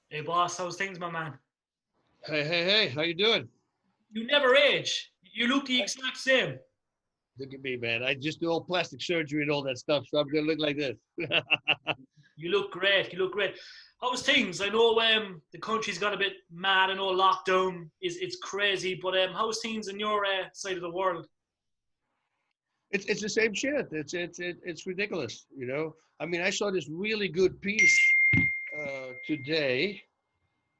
Hey boss, how's things, my man? Hey, how you doing? You never age. You look the exact same. Look at me, man. I just do all plastic surgery and all that stuff, so I'm gonna look like this. You look great. You look great. How's things? I know the country's got a bit mad. I know lockdown is it's crazy, but how's things in your side of the world? It's the same shit. It's ridiculous, you know. I mean, I saw this really good piece today.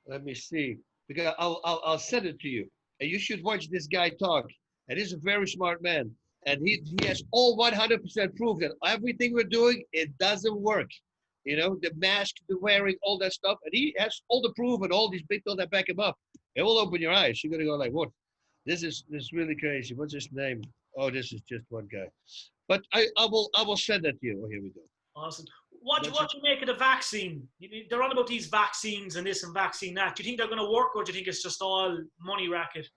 Let me see, because I'll send it to you, and you should watch this guy talk. And he's a very smart man, and he has all 100% proof that everything we're doing it doesn't work. You know, the mask, the wearing, all that stuff, and he has all the proof and all these people that back him up. It will open your eyes. You're gonna go like, what? This is really crazy. What's his name? Oh, this is just one guy. But I will send that to you. Oh, here we go. Awesome. What do That's it. you make of the vaccine? They're on about these vaccines and this and vaccine that. Do you think they're going to work, or do you think it's just all money racket?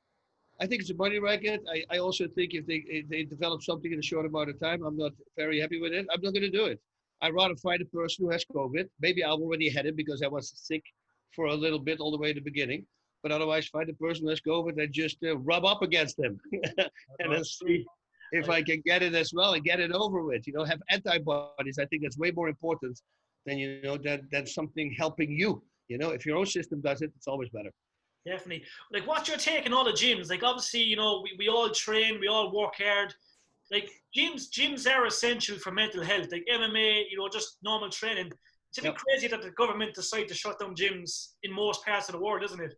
I think it's a money racket. I also think if they develop something in a short amount of time, I'm not very happy with it. I'm not going to do it. I'd rather fight a person who has COVID. Maybe I already had it because I was sick for a little bit all the way in the beginning. But otherwise, find a person who has COVID and just rub up against them and then see if I can get it as well and get it over with. You know, have antibodies. I think that's way more important than than something helping you. You know, if your own system does it, it's always better. Definitely. Like, what's your take on all the gyms? Like, obviously, we all train, we all work hard. Like, gyms are essential for mental health. Like MMA, just normal training. It's a bit Yep. crazy that the government decided to shut down gyms in most parts of the world, isn't it?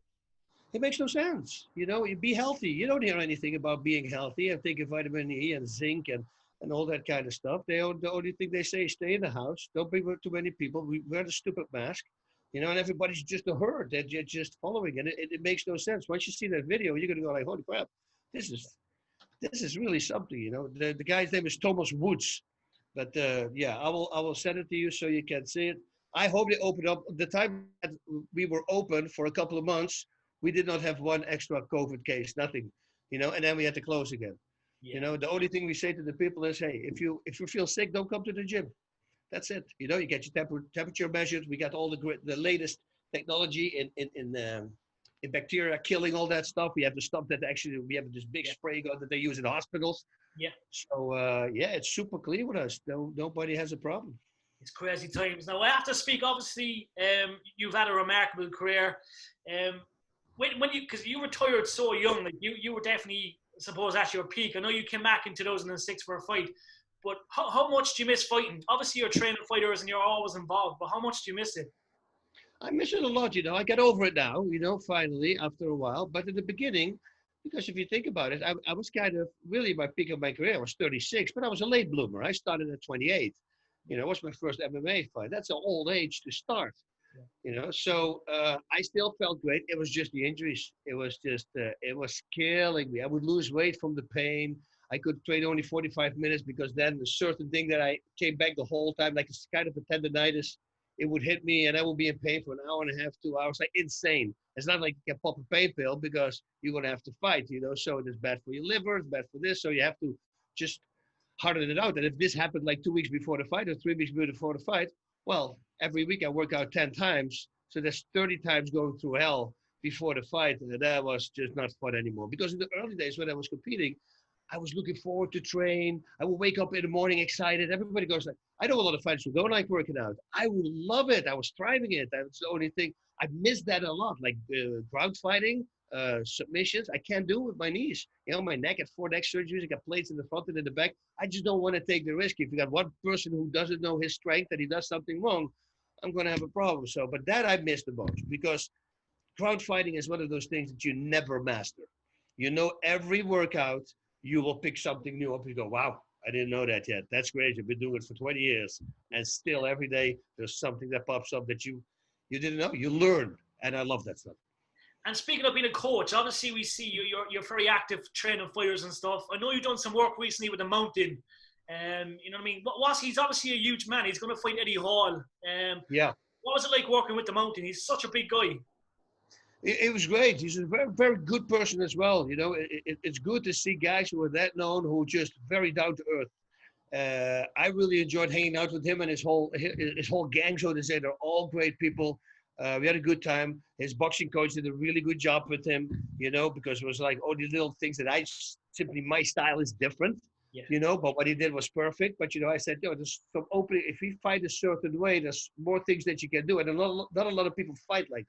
It makes no sense. You know, you be healthy. You don't hear anything about being healthy and taking vitamin E and zinc and all that kind of stuff. The only thing they say is stay in the house. Don't be with too many people. We wear the stupid mask. You know, and everybody's just a herd. They're just following. And it makes no sense. Once you see that video, you're going to go like, holy crap, this is this is really something. You know, the guy's name is Thomas Woods. But yeah, I will send it to you so you can see it. I hope they open up. The time that we were open for a couple of months, we did not have one extra COVID case, nothing, you know, and then we had to close again. You Yeah. know, the only thing we say to the people is, hey, if you feel sick, don't come to the gym. That's it. You know, you get your temperature measured. We got all the latest technology in bacteria killing all that stuff. We have the stuff that actually we have this big Yeah. spray gun that they use in hospitals. Yeah. So yeah, it's super clean with us. No, nobody has a problem. It's crazy times. Now, I have to speak, obviously, you've had a remarkable career. Um, when because you retired so young, like you were definitely, I suppose, at your peak. I know you came back in 2006 for a fight, but how much do you miss fighting? Obviously, you're training fighters and you're always involved, but how much do you miss it? I miss it a lot, you know. I got over it now, you know, finally after a while. But in the beginning, because if you think about it, I was kind of really my peak of my career. I was 36, but I was a late bloomer. I started at 28. You know, it was my first MMA fight. That's an old age to start. Yeah. You know, so I still felt great. It was just the injuries. It was just it was killing me. I would lose weight from the pain. I could train only 45 minutes because then a certain thing that I came back the whole time, like it's kind of a tendonitis, it would hit me and I would be in pain for an hour and a half, 2 hours, like insane. It's not like you can pop a pain pill because you're gonna have to fight, you know. So it is bad for your liver, it's bad for this. So you have to just harden it out. And if this happened like 2 weeks before the fight or 3 weeks before the fight, well, every week I work out 10 times. So that's 30 times going through hell before the fight. And that was just not fun anymore. Because in the early days when I was competing, I was looking forward to train. I would wake up in the morning excited. Everybody goes like, I know a lot of fighters who don't like working out. I would love it. I was thriving it. That's the only thing. I missed that a lot. Like ground fighting, submissions. I can't do it with my knees. You know, my neck at 4 neck surgeries. I got plates in the front and in the back. I just don't want to take the risk. If you got one person who doesn't know his strength and he does something wrong, I'm going to have a problem. So, but that I missed the most because crowd fighting is one of those things that you never master. You know, every workout, you will pick something new up. You go, wow, I didn't know that yet. That's great. I've been doing it for 20 years. And still every day there's something that pops up that you didn't know. You learn. And I love that stuff. And speaking of being a coach, obviously we see you're very active training fighters and stuff. I know you've done some work recently with the Mountain. You know what I mean? He's obviously a huge man. He's going to fight Eddie Hall. Yeah. What was it like working with the Mountain? He's such a big guy. It was great. He's a very, very good person as well. You know, it's good to see guys who are that known who are just very down to earth. I really enjoyed hanging out with him and his whole gang, so to say. They're all great people. We had a good time. His boxing coach did a really good job with him, you know, because it was like all these little things that simply my style is different, Yeah. you know, but what he did was perfect. But, you know, I said, you know, there's some opening. If we fight a certain way, there's more things that you can do. And not a lot of people fight like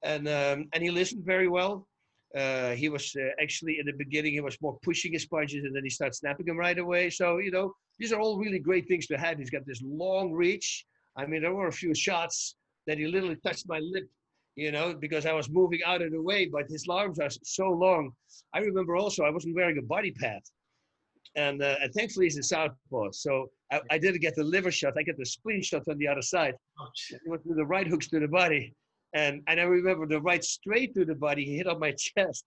that. And he listened very well. He was actually in the beginning, he was more pushing his punches and then he started snapping them right away. So, you know, these are all really great things to have. He's got this long reach. I mean, there were a few shots that he literally touched my lip, you know, because I was moving out of the way, but his arms are so long. I remember also I wasn't wearing a body pad. And thankfully he's a southpaw. So I didn't get the liver shot. I get the spleen shot on the other side. It was with the right hooks to the body. And I remember the right straight to the body, he hit on my chest.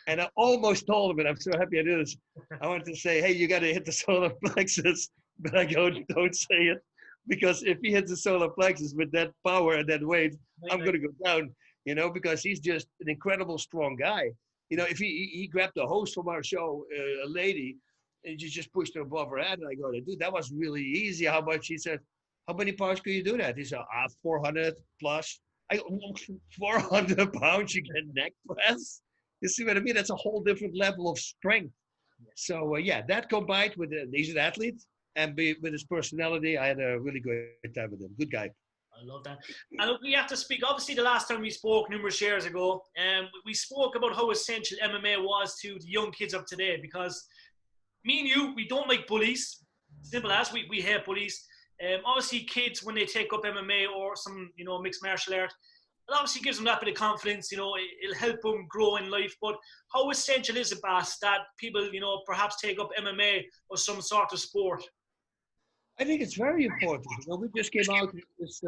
And I almost told him, and I'm so happy I did this. I wanted to say, hey, you got to hit the solar plexus. But I go, don't say it. Because if he hits the solar plexus with that power and that weight, I'm going to go down, you know, because he's just an incredible strong guy. You know, if he grabbed the host from our show, a lady, and she just pushed her above her head. And I go, dude, that was really easy. How much? She said, how many pounds can you do that? He said, 400 plus. I go, 400 pounds, you get neck press? You see what I mean? That's a whole different level of strength. So, yeah, that combined with he's an athlete and with his personality, I had a really good time with him. Good guy. I love that. And we have to speak, obviously the last time we spoke numerous years ago, we spoke about how essential MMA was to the young kids of today, because me and you, we don't like bullies. Simple as, we hate bullies. Obviously kids, when they take up MMA or some, you know, mixed martial art, it obviously gives them that bit of confidence, you know, it'll help them grow in life. But how essential is it, Bas, that people, you know, perhaps take up MMA or some sort of sport? I think it's very important. You know, we just came out with this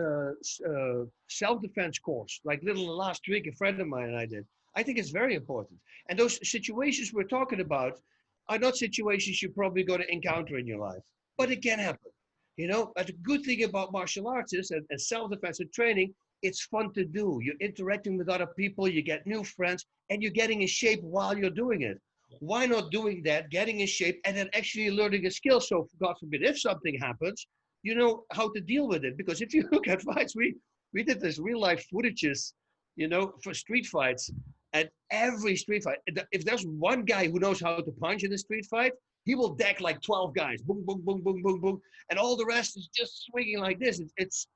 self-defense course, like last week, a friend of mine and I did. I think it's very important. And those situations we're talking about are not situations you're probably going to encounter in your life, but it can happen. You know, but the good thing about martial arts is, and self-defense and training, it's fun to do. You're interacting with other people, you get new friends, and you're getting in shape while you're doing it. Why not doing that, getting in shape, and then actually learning a skill? So, God forbid, if something happens, you know how to deal with it. Because if you look at fights, we did this real life footages, you know, for street fights. And every street fight, if there's one guy who knows how to punch in a street fight, he will deck like 12 guys, boom, boom, boom, boom, boom, boom, and all the rest is just swinging like this. It's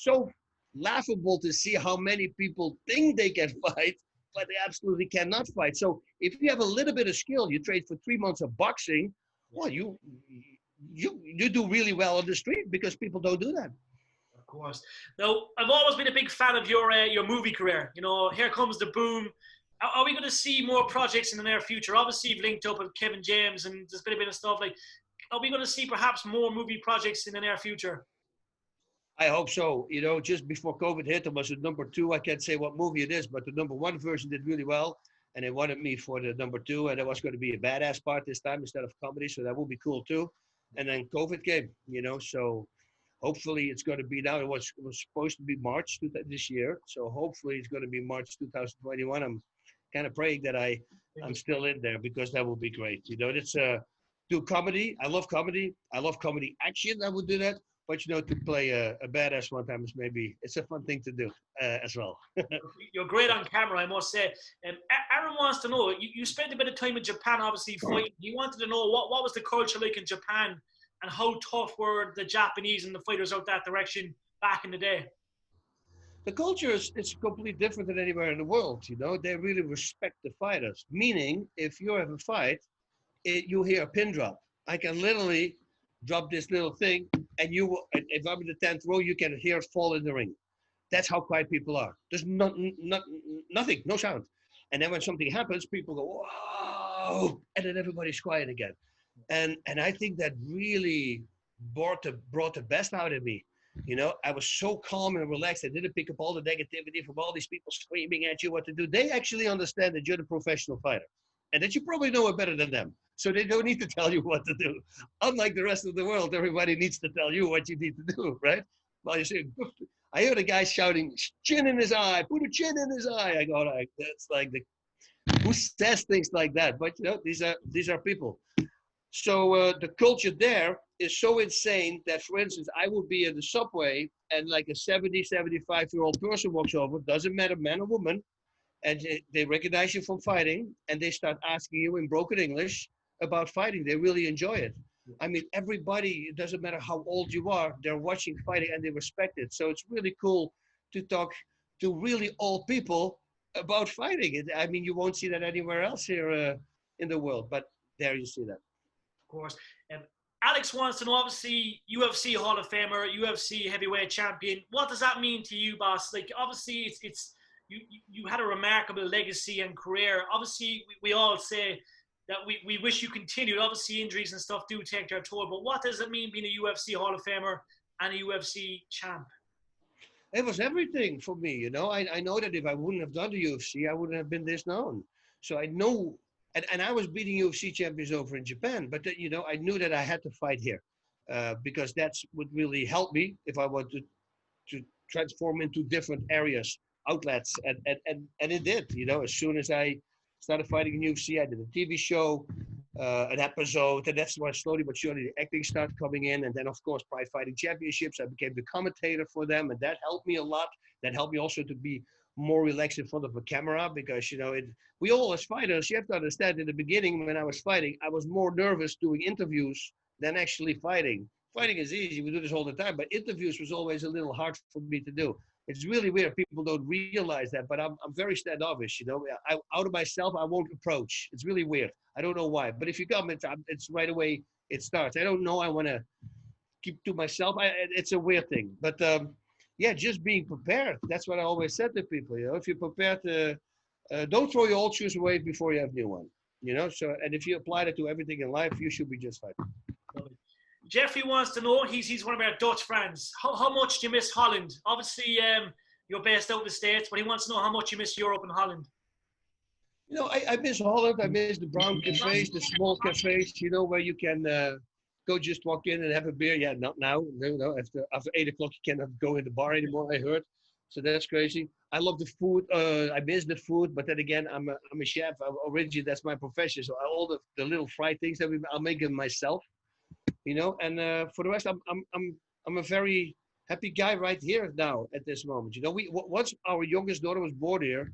so laughable to see how many people think they can fight, but they absolutely cannot fight. So if you have a little bit of skill, you train for 3 months of boxing, well, you do really well on the street because people don't do that. Of course. Now, I've always been a big fan of your movie career. You know, Here Comes the Boom. Are we going to see more projects in the near future? Obviously, you've linked up with Kevin James, and there's been a bit of stuff. Like, are we going to see perhaps more movie projects in the near future? I hope so. You know, just before COVID hit, it was a #2. I can't say what movie it is, but the #1 version did really well. And they wanted me for the #2, and it was going to be a badass part this time instead of comedy. So that will be cool too. And then COVID came, you know, so hopefully it's going to be now. It was supposed to be March this year. So hopefully it's going to be March 2021. I'm kind of praying that I'm still in there because that would be great. You know, it's do comedy. I love comedy. I love comedy action. I would do that. But, you know, to play a badass one time is it's a fun thing to do as well. You're great on camera, I must say. Aaron wants to know, you spent a bit of time in Japan, obviously, fighting. He wanted to know what was the culture like in Japan and how tough were the Japanese and the fighters out that direction back in the day? The culture is completely different than anywhere in the world. You know, they really respect the fighters. Meaning, if you have a fight, you hear a pin drop. I can literally drop this little thing, and if I'm in the 10th row, you can hear it fall in the ring. That's how quiet people are. There's nothing, no sound. And then when something happens, people go, whoa, and then everybody's quiet again. And I think that really brought the best out of me. You know, I was so calm and relaxed. I didn't pick up all the negativity from all these people screaming at you what to do. They actually understand that you're the professional fighter and that you probably know it better than them. So they don't need to tell you what to do. Unlike the rest of the world, everybody needs to tell you what you need to do, right? Well, you say, I heard a guy shouting, chin in his eye, put a chin in his eye. I go, that's like who says things like that? But you know, these are people. So the culture there is so insane that, for instance, I would be in the subway and like a 70, 75-year-old person walks over, doesn't matter, man or woman, and they recognize you from fighting and they start asking you in broken English about fighting. They really enjoy it. I mean, everybody, it doesn't matter how old you are, they're watching fighting and they respect it. So it's really cool to talk to really old people about fighting. I mean, you won't see that anywhere else here in the world, but there you see that. Of course. Um, Alex wants to know, obviously, UFC Hall of Famer, UFC heavyweight champion. What does that mean to you, Bas? Like, obviously, it's you had a remarkable legacy and career. Obviously, we all say that we wish you continued. Obviously, injuries and stuff do take their toll. But what does it mean being a UFC Hall of Famer and a UFC champ? It was everything for me, you know. I know that if I wouldn't have done the UFC, I wouldn't have been this known. So I know, and I was beating UFC champions over in Japan, but you know, I knew that I had to fight here because that's what really helped me if I want to transform into different areas, outlets, and it did. You know, as soon as I started fighting in UFC, I did a TV show, an episode, and that's why slowly but surely the acting started coming in. And then, of course, Pride Fighting Championships, I became the commentator for them, and that helped me a lot. That helped me also to be more relaxed in front of a camera because, you know, we all as fighters, you have to understand in the beginning when I was fighting, I was more nervous doing interviews than actually fighting. Fighting is easy, we do this all the time, but interviews was always a little hard for me to do. It's really weird. People don't realize that, but I'm very standoffish. You know, out of myself, I won't approach. It's really weird. I don't know why, but if you come, it's right away. It starts. I don't know. I want to keep to myself. It's a weird thing, but yeah, just being prepared. That's what I always said to people. You know, if you're prepared to, don't throw your old shoes away before you have new one. You know, so and if you apply that to everything in life, you should be just fine. Jeffrey wants to know, he's one of our Dutch friends. How much do you miss Holland? Obviously, you're based out of the States, but he wants to know how much you miss Europe and Holland. You know, I miss Holland. I miss the brown cafes, the small cafes, you know, where you can go just walk in and have a beer. Yeah, not now. No. After 8 o'clock, you cannot go in the bar anymore, I heard. So that's crazy. I love the food. I miss the food, but then again, I'm a chef. Originally, that's my profession. So all the little fried things that I'll make them myself. You know, and for the rest, I'm a very happy guy right here now at this moment. You know, once our youngest daughter was born here,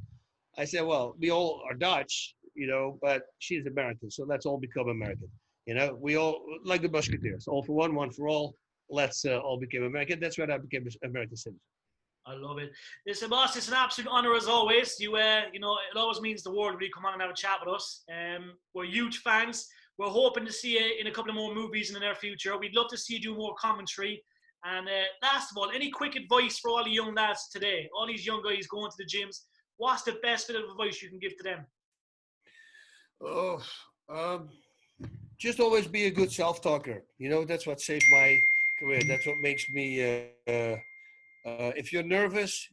I said, well, we all are Dutch, you know, but she's American, so let's all become American. You know, we all like the Musketeers, all for one for all. Let's all become American. That's when I became an American citizen. I love it. Listen, Bas, it's an absolute honor as always. You know, it always means the world when you come on and have a chat with us. We're huge fans. We're hoping to see you in a couple of more movies in the near future. We'd love to see you do more commentary. And last of all, any quick advice for all the young lads today? All these young guys going to the gyms. What's the best bit of advice you can give to them? Just always be a good self-talker. You know, that's what saved my career. That's what makes me. If you're nervous,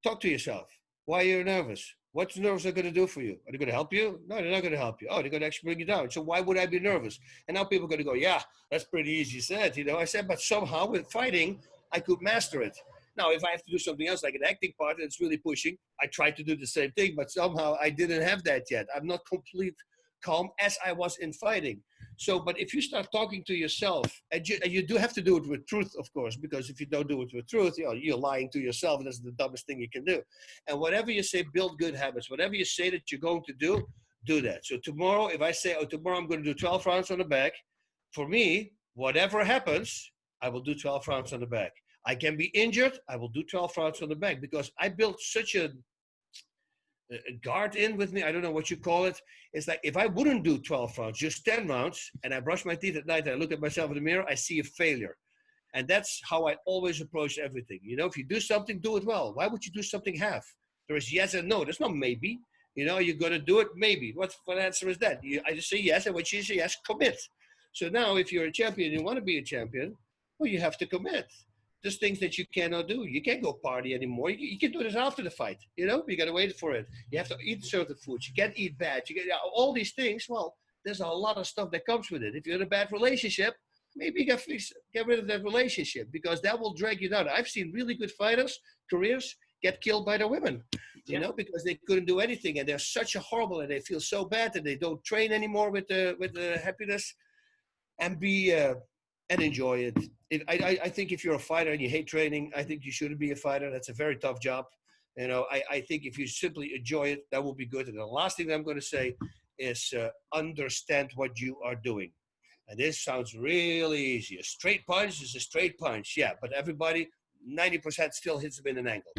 talk to yourself. Why are you nervous? What's nerves are going to do for you? Are they going to help you? No, they're not going to help you. Oh, they're going to actually bring you down. So why would I be nervous? And now people are going to go, yeah, that's pretty easy said. You know, I said, but somehow with fighting, I could master it. Now, if I have to do something else, like an acting part that's really pushing, I try to do the same thing, but somehow I didn't have that yet. I'm not complete calm as I was in fighting. So, but if you start talking to yourself, and you do have to do it with truth, of course, because if you don't do it with truth, you know, you're lying to yourself, and that's the dumbest thing you can do. And whatever you say, build good habits. Whatever you say that you're going to do that. So tomorrow, if I say, oh, tomorrow I'm going to do 12 rounds on the back, for me, whatever happens, I will do 12 rounds on the back. I can be injured, I will do 12 rounds on the back, because I built such a guard in with me. I don't know what you call it. It's like if I wouldn't do 12 rounds, just 10 rounds, and I brush my teeth at night and I look at myself in the mirror, I see a failure. And that's how I always approach everything. You know, if you do something, do it well. Why would you do something half? There is yes and no. There's no maybe. You know, you're going to do it, maybe. What answer is that? I just say yes, and when you say yes, commit. So now if you're a champion, you want to be a champion, well, you have to commit. There's things that you cannot do. You can't go party anymore. You can do this after the fight. You know, you got to wait for it. You have to eat certain foods. You can't eat bad. You get all these things. Well, there's a lot of stuff that comes with it. If you're in a bad relationship, maybe you got to get rid of that relationship, because that will drag you down. I've seen really good fighters, careers, get killed by their women, you know, because they couldn't do anything, and they're such a horrible, and they feel so bad that they don't train anymore with the happiness. and be and enjoy it. I think if you're a fighter and you hate training, I think you shouldn't be a fighter. That's a very tough job. You know, I think if you simply enjoy it, that will be good. And the last thing that I'm going to say is understand what you are doing. And this sounds really easy. A straight punch is a straight punch, yeah. But everybody, 90% still hits them in an angle.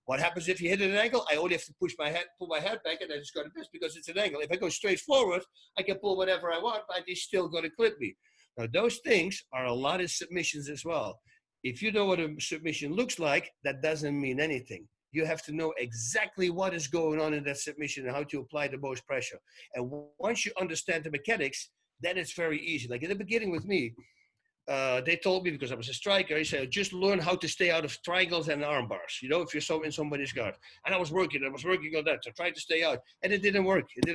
What happens if you hit it at an angle? I only have to pull my head back, and then it's going to miss because it's an angle. If I go straight forward, I can pull whatever I want, but it's still going to clip me. Now, those things are a lot of submissions as well. If you know what a submission looks like, that doesn't mean anything. You have to know exactly what is going on in that submission and how to apply the most pressure. And once you understand the mechanics, then it's very easy. Like in the beginning with me, they told me, because I was a striker, he said, just learn how to stay out of triangles and arm bars, you know, if you're in somebody's guard. And I was working on that to try to stay out. And it didn't work. And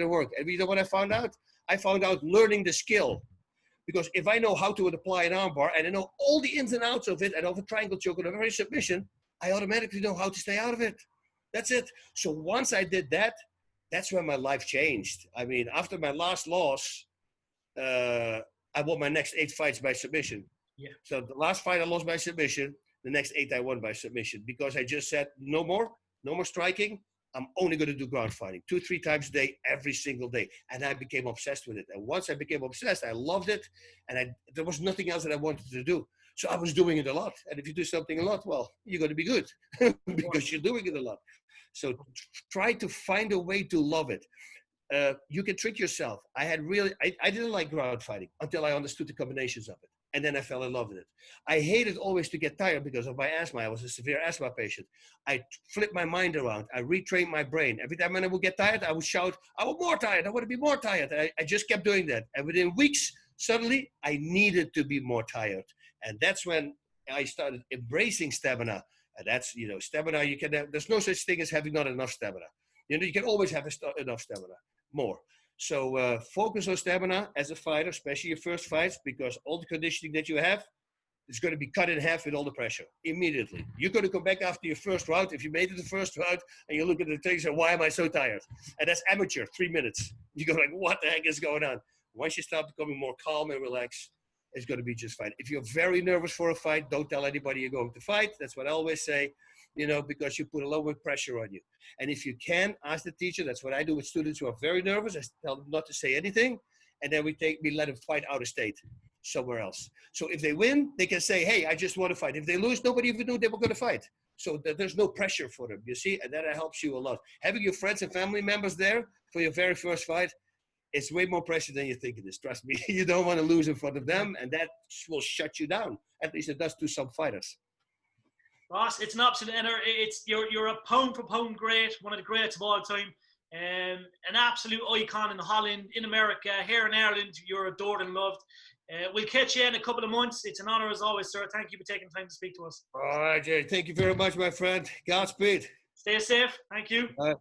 you know what I found out? I found out learning the skill. Because if I know how to apply an arm bar and I know all the ins and outs of it and of a triangle choke and a very submission, I automatically know how to stay out of it. That's it. So once I did that, that's when my life changed. I mean, after my last loss, I won my next 8 fights by submission. Yeah. So the last fight I lost by submission, the next 8 I won by submission, because I just said, no more striking. I'm only going to do ground fighting 2-3 times a day, every single day. And I became obsessed with it. And once I became obsessed, I loved it. And there was nothing else that I wanted to do. So I was doing it a lot. And if you do something a lot, well, you're going to be good because you're doing it a lot. So try to find a way to love it. You can trick yourself. I didn't like ground fighting until I understood the combinations of it. And then I fell in love with it. I hated always to get tired because of my asthma. I was a severe asthma patient. I flipped my mind around. I retrained my brain. Every time when I would get tired, I would shout, I want more tired. I want to be more tired. And I just kept doing that. And within weeks, suddenly, I needed to be more tired. And that's when I started embracing stamina. And that's, you know, stamina, there's no such thing as having not enough stamina. You know, you can always have enough stamina, more. So focus on stamina as a fighter, especially your first fights, because all the conditioning that you have is going to be cut in half with all the pressure immediately. You're going to come back after your first round. If you made it the first round and you look at the things and say, why am I so tired? And that's amateur, 3 minutes. You go like, what the heck is going on? Once you start becoming more calm and relaxed, it's going to be just fine. If you're very nervous for a fight, don't tell anybody you're going to fight. That's what I always say, you know, because you put a lot of pressure on you. And if you can, ask the teacher. That's what I do with students who are very nervous. I tell them not to say anything. And then we let them fight out of state somewhere else. So if they win, they can say, hey, I just want to fight. If they lose, nobody even knew they were going to fight. So there's no pressure for them, you see, and that helps you a lot. Having your friends and family members there for your very first fight, it's way more pressure than you think it is. Trust me. You don't want to lose in front of them, and that will shut you down. At least it does to some fighters. Ross, it's an absolute honor. You're a pound for pound great, one of the greats of all time. An absolute icon in Holland, in America, here in Ireland. You're adored and loved. We'll catch you in a couple of months. It's an honor as always, sir. Thank you for taking the time to speak to us. All right, Jerry. Thank you very much, my friend. Godspeed. Stay safe. Thank you. Bye.